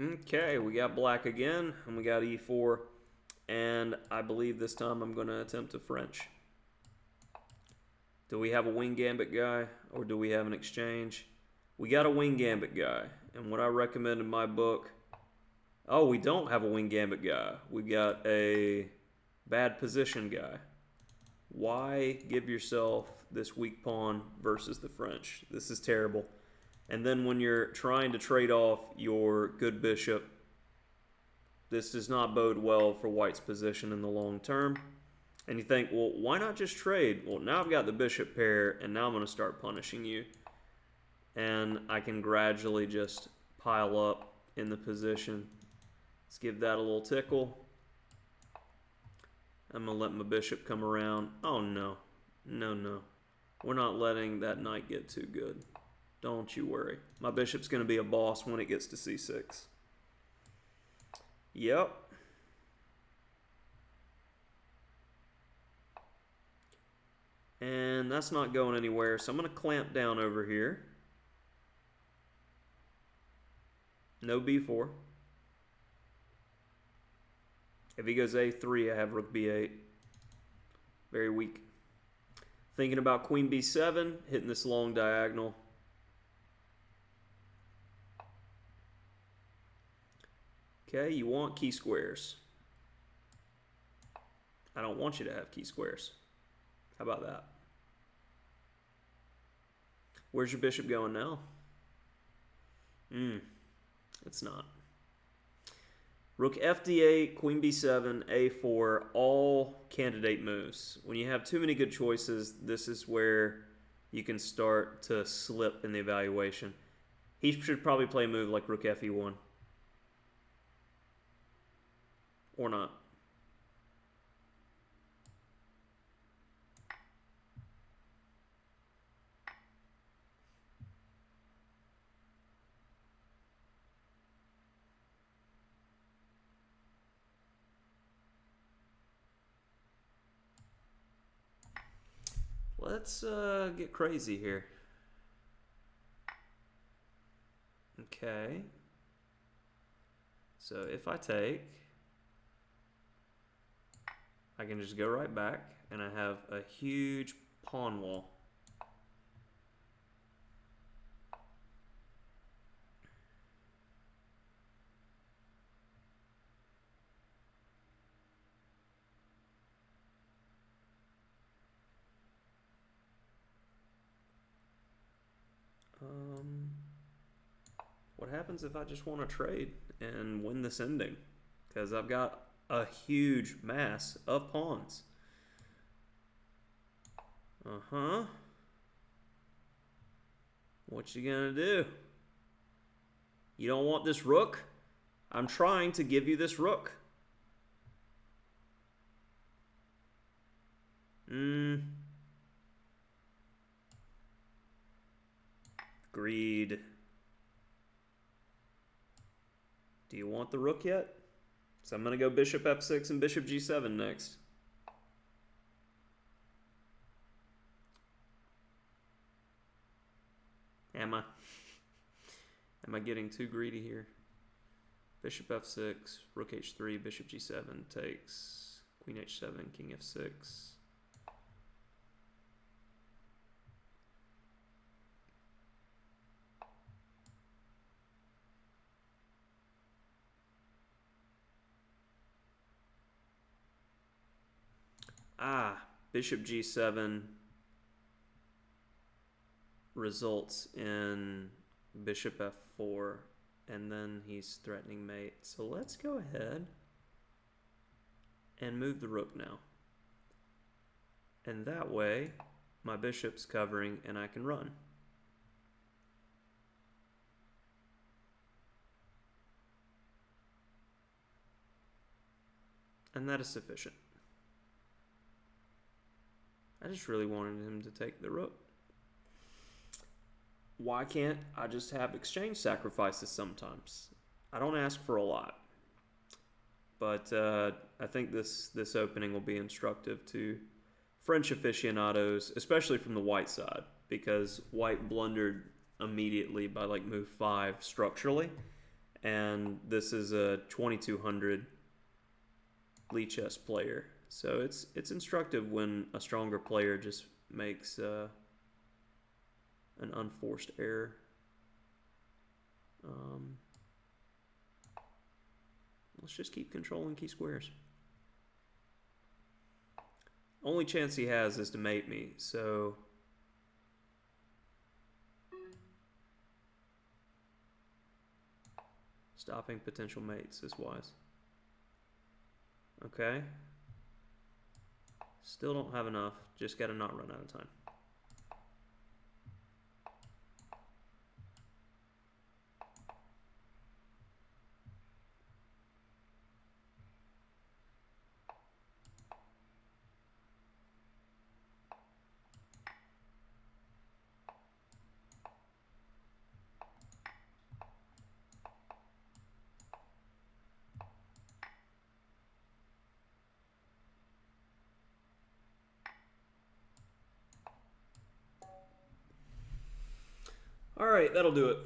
Okay, we got black again, and we got e4, and I believe this time I'm going to attempt a French. Do we have a wing gambit guy, or do we have an exchange? We got a wing gambit guy, and what I recommend in my book... Oh, we don't have a wing gambit guy. We got a bad position guy. Why give yourself this weak pawn versus the French? This is terrible. And then when you're trying to trade off your good bishop, this does not bode well for white's position in the long term. And you think, well, why not just trade? Well, now I've got the bishop pair, and now I'm going to start punishing you. And I can gradually just pile up in the position. Let's give that a little tickle. I'm going to let my bishop come around. Oh, no. No, no. We're not letting that knight get too good. Don't you worry. My bishop's going to be a boss when it gets to c6. Yep. And that's not going anywhere, so I'm going to clamp down over here. No b4. If he goes a3, I have rook b8. Very weak. Thinking about queen b7, hitting this long diagonal. Okay, you want key squares. I don't want you to have key squares. How about that? Where's your bishop going now? It's not. Rook fd8, queen b7, a4, all candidate moves. When you have too many good choices, this is where you can start to slip in the evaluation. He should probably play a move like rook fe1. Or not. Let's get crazy here. Okay. So if I take, I can just go right back, and I have a huge pawn wall. What happens if I just want to trade and win this ending? Because I've got a huge mass of pawns. What you gonna do? You don't want this rook? I'm trying to give you this rook. Greed. Do you want the rook yet? So I'm going to go bishop f6 and bishop g7 next. Am I? Am I getting too greedy here? Bishop f6, rook h3, bishop g7 takes, queen h7, king f6. Bishop g7 results in bishop f4, and then he's threatening mate. So let's go ahead and move the rook now. And that way, my bishop's covering and I can run. And that is sufficient. I just really wanted him to take the rook. Why can't I just have exchange sacrifices sometimes? I don't ask for a lot. But I think this opening will be instructive to French aficionados, especially from the white side, because white blundered immediately by like move 5 structurally. and this is a 2200 Lichess player. So it's instructive when a stronger player just makes an unforced error. Let's just keep controlling key squares. Only chance he has is to mate me, so stopping potential mates is wise. Okay. Still don't have enough. Just gotta not run out of time. All right, that'll do it.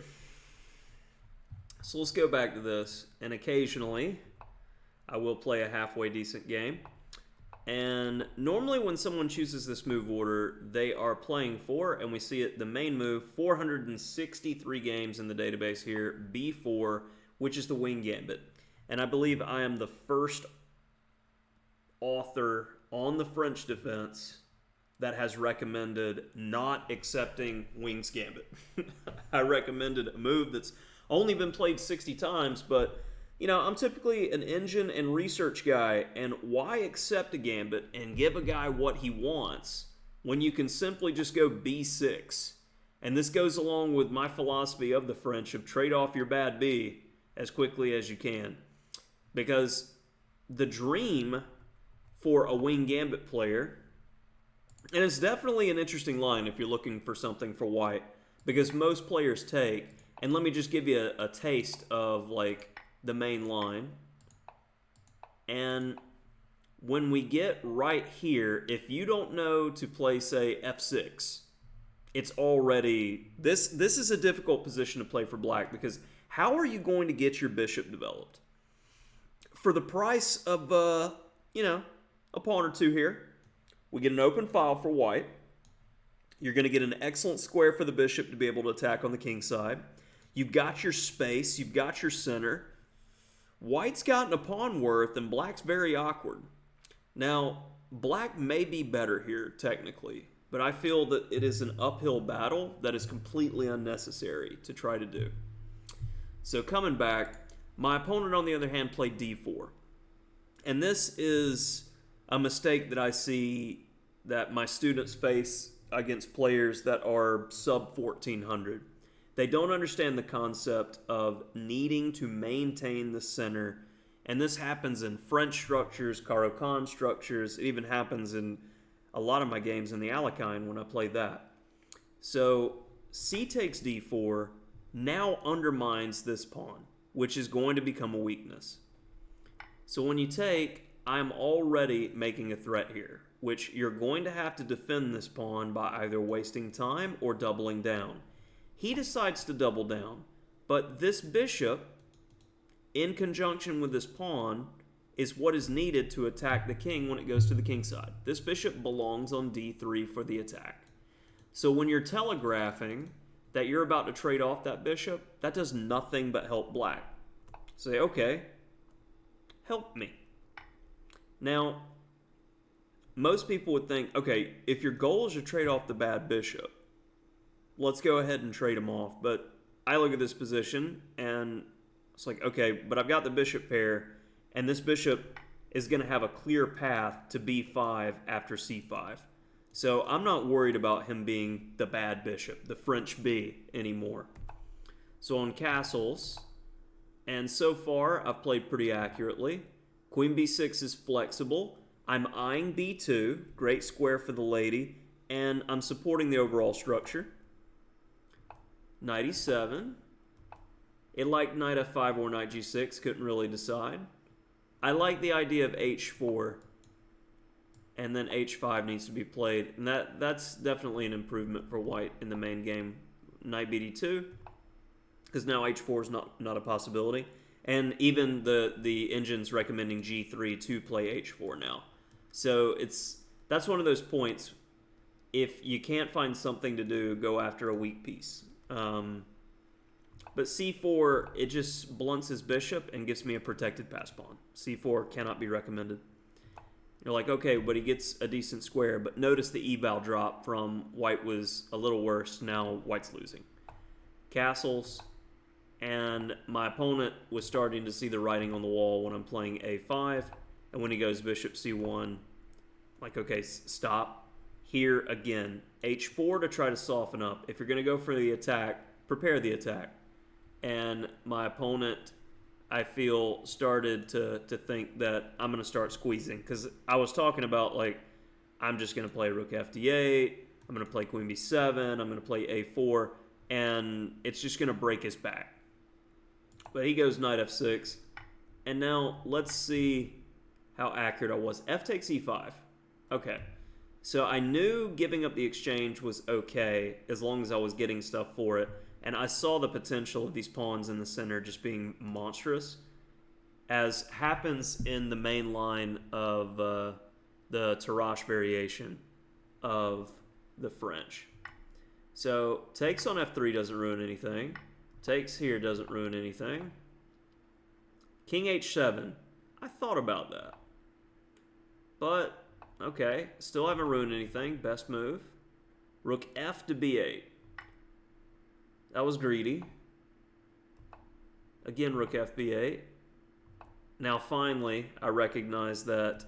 So let's go back to this. And occasionally, I will play a halfway decent game. And normally when someone chooses this move order, they are playing for, and we see it, the main move, 463 games in the database here, B4, which is the wing gambit. And I believe I am the first author on the French defense that has recommended not accepting Wing's Gambit. I recommended a move that's only been played 60 times, but you know, I'm typically an engine and research guy, and why accept a gambit and give a guy what he wants when you can simply just go B6? And this goes along with my philosophy of the French of trade off your bad B as quickly as you can. Because the dream for a wing gambit player, and it's definitely an interesting line if you're looking for something for white, because most players take, and let me just give you a taste of like the main line. And when we get right here, if you don't know to play, say, F6, it's already, this is a difficult position to play for black, because how are you going to get your bishop developed? For the price of, you know, a pawn or two here, we get an open file for white. You're going to get an excellent square for the bishop to be able to attack on the king side. You've got your space. You've got your center. White's gotten a pawn worth, and black's very awkward. Now, black may be better here, technically, but I feel that it is an uphill battle that is completely unnecessary to try to do. So coming back, my opponent, on the other hand, played d4. And this is a mistake that I see that my students face against players that are sub 1400. They don't understand the concept of needing to maintain the center. And this happens in French structures, Caro-Kann structures. It even happens in a lot of my games in the Alekhine when I play that. So c takes d4 now undermines this pawn, which is going to become a weakness. So when you take, I'm already making a threat here, which you're going to have to defend this pawn by either wasting time or doubling down. He decides to double down, but this bishop, in conjunction with this pawn, is what is needed to attack the king when it goes to the king side. This bishop belongs on d3 for the attack. So when you're telegraphing that you're about to trade off that bishop, that does nothing but help black. Say, okay, help me. Now, most people would think, okay, if your goal is to trade off the bad bishop, let's go ahead and trade him off. But I look at this position, and it's like, okay, but I've got the bishop pair, and this bishop is going to have a clear path to b5 after c5. So I'm not worried about him being the bad bishop, the French B, anymore. So on castles, and so far I've played pretty accurately. Queen b6 is flexible. I'm eyeing b2, great square for the lady, and I'm supporting the overall structure. Knight e7. It liked knight f5 or knight g6, couldn't really decide. I like the idea of h4, and then h5 needs to be played, and that's definitely an improvement for white in the main game. Knight bd2. because now h4 is not a possibility. And even the engine's recommending g3 to play h4 now. So that's one of those points. If you can't find something to do, go after a weak piece. But c4, it just blunts his bishop and gives me a protected pass pawn. c4 cannot be recommended. You're like, okay, but he gets a decent square. But notice the eval drop from white was a little worse. Now white's losing. Castles. And my opponent was starting to see the writing on the wall when I'm playing a5. And when he goes bishop c1, like, okay, stop. Here again, h4 to try to soften up. If you're going to go for the attack, prepare the attack. And my opponent, I feel, started to think that I'm going to start squeezing. Because I was talking about, like, I'm just going to play rook fd8. I'm going to play queen b7. I'm going to play a4. And it's just going to break his back. But he goes knight f6. And now let's see how accurate I was. F takes e5. Okay. So I knew giving up the exchange was okay as long as I was getting stuff for it. And I saw the potential of these pawns in the center just being monstrous, as happens in the main line of the Tarrasch variation of the French. So takes on f3 doesn't ruin anything. Takes here doesn't ruin anything. King h7. I thought about that. But, okay, still haven't ruined anything. Best move. Rook f to b8. That was greedy. Again, rook f b8. Now, finally, I recognize that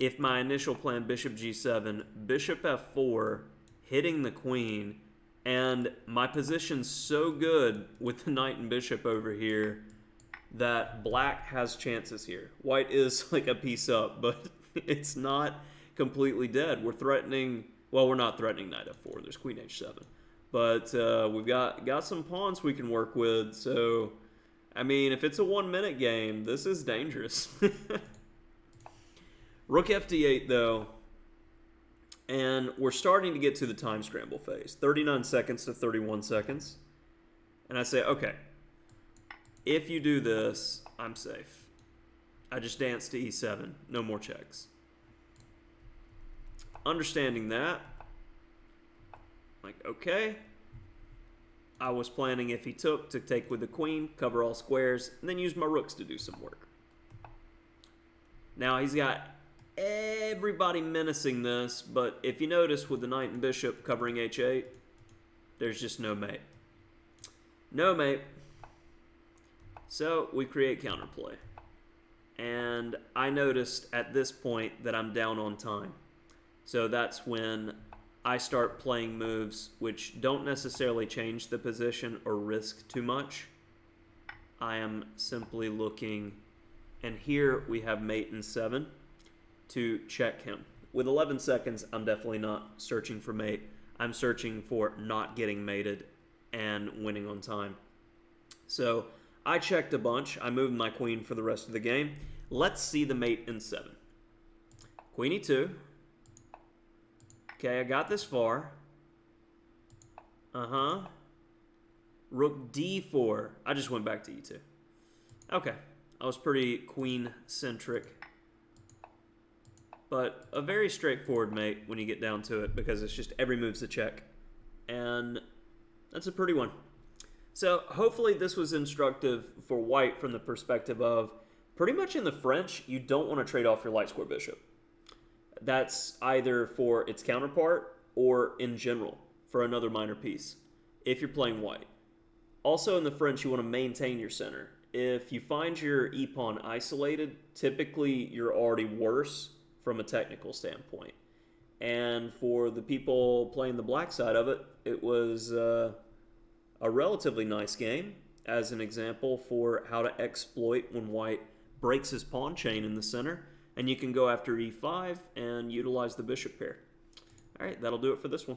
if my initial plan, bishop g7, bishop f4, hitting the queen, and my position's so good with the knight and bishop over here that black has chances here. White is like a piece up, but it's not completely dead. We're threatening, well, we're not threatening knight f4. There's queen h7. But we've got some pawns we can work with. So, I mean, if it's a 1 minute game, this is dangerous. Rook fd8, though. And we're starting to get to the time scramble phase. 39 seconds to 31 seconds. And I say, okay, if you do this, I'm safe. I just dance to e7. No more checks. Understanding that, like, okay, I was planning if he took to take with the queen, cover all squares, and then use my rooks to do some work. Now he's got everybody menacing this, but if you notice with the knight and bishop covering h8, there's just no mate. No mate. So we create counterplay. And I noticed at this point that I'm down on time. So that's when I start playing moves which don't necessarily change the position or risk too much. I am simply looking, and here we have mate in 7 to check him. With 11 seconds, I'm definitely not searching for mate. I'm searching for not getting mated and winning on time. So I checked a bunch. I moved my queen for the rest of the game. Let's see the mate in 7. Queen e2. Okay, I got this far. Rook d4. I just went back to e2. Okay, I was pretty queen-centric. But a very straightforward mate when you get down to it, because it's just every move's a check. And that's a pretty one. So hopefully this was instructive for white from the perspective of, pretty much in the French, you don't want to trade off your light square bishop. That's either for its counterpart or in general for another minor piece if you're playing white. Also in the French, you want to maintain your center. If you find your e-pawn isolated, typically you're already worse from a technical standpoint. And for the people playing the black side of it, it was a relatively nice game as an example for how to exploit when white breaks his pawn chain in the center. And you can go after e5 and utilize the bishop pair. All right, that'll do it for this one.